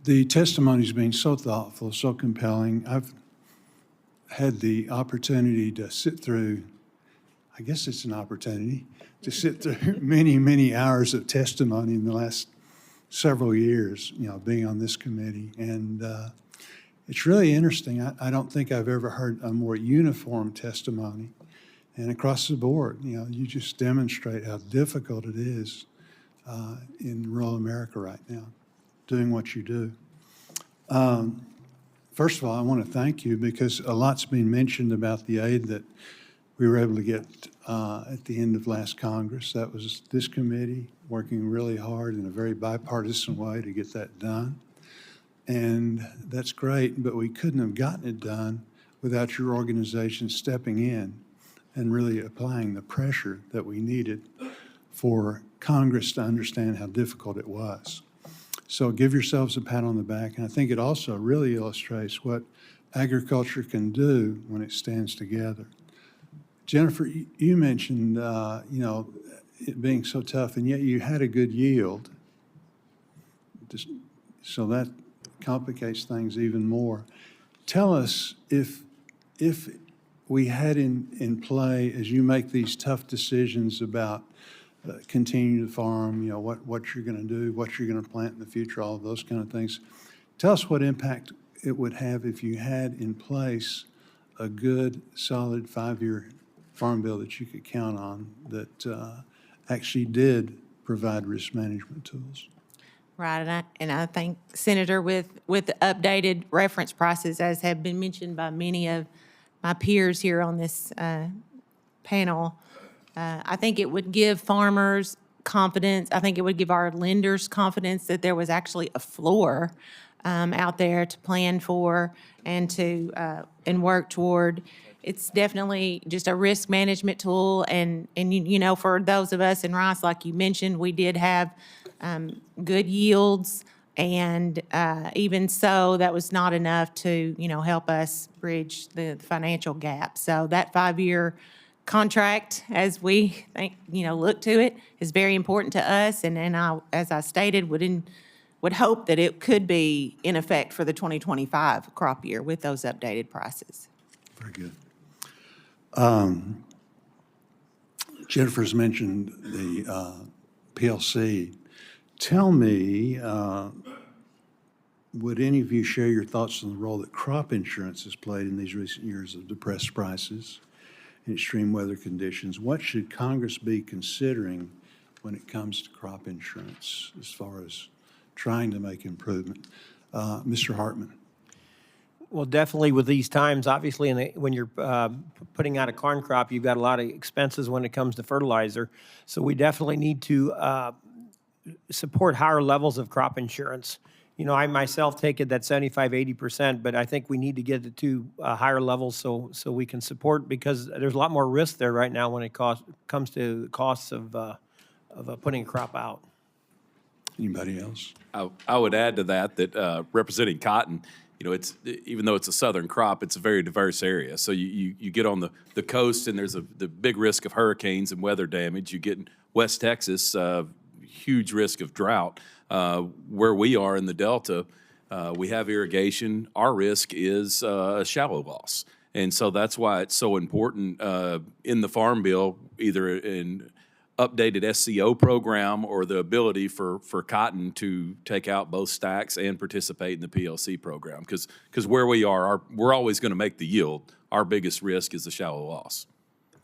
The testimony's been so thoughtful, so compelling. I've had the opportunity to sit through, I guess it's an opportunity, to sit through many, many hours of testimony in the last several years, being on this committee. And it's really interesting. I don't think I've ever heard a more uniform testimony. And across the board, you just demonstrate how difficult it is in rural America right now, doing what you do. First of all, I want to thank you because a lot's been mentioned about the aid that we were able to get at the end of last Congress. That was this committee working really hard in a very bipartisan way to get that done. And that's great, but we couldn't have gotten it done without your organization stepping in and really applying the pressure that we needed for Congress to understand how difficult it was. So give yourselves a pat on the back. And I think it also really illustrates what agriculture can do when it stands together. Jennifer, you mentioned, it being so tough, and yet you had a good yield. So that complicates things even more. Tell us if we had in play, as you make these tough decisions about continuing to farm, what you're going to do, what you're going to plant in the future, all of those kind of things. Tell us what impact it would have if you had in place a good, solid 5-year farm bill that you could count on that actually did provide risk management tools. Right, and I think, Senator, with the updated reference prices, as have been mentioned by many of my peers here on this panel, I think it would give farmers confidence. I think it would give our lenders confidence that there was actually a floor out there to plan for and to and work toward. It's definitely just a risk management tool, and for those of us in rice, like you mentioned, we did have good yields, and even so, that was not enough to help us bridge the financial gap. So that 5-year contract, as we think, look to it, is very important to us, and as I stated, would hope that it could be in effect for the 2025 crop year with those updated prices. Very good. Jennifer's mentioned the PLC. Tell me, would any of you share your thoughts on the role that crop insurance has played in these recent years of depressed prices and extreme weather conditions? What should Congress be considering when it comes to crop insurance as far as trying to make improvement? Mr. Hartman. Well, definitely with these times, obviously, when you're putting out a corn crop, you've got a lot of expenses when it comes to fertilizer. So we definitely need to support higher levels of crop insurance. I myself take it that 75, 80%, but I think we need to get it to higher levels so we can support, because there's a lot more risk there right now when it comes to the costs of putting a crop out. Anybody else? I would add to that representing cotton, it's, even though it's a southern crop, it's a very diverse area. So you get on the coast, and there's the big risk of hurricanes and weather damage. You get in West Texas, huge risk of drought. Where we are in the Delta, we have irrigation. Our risk is shallow loss. And so that's why it's so important in the Farm Bill, either in updated SCO program or the ability for cotton to take out both stacks and participate in the PLC program. Because where we are, we're always going to make the yield. Our biggest risk is the shallow loss.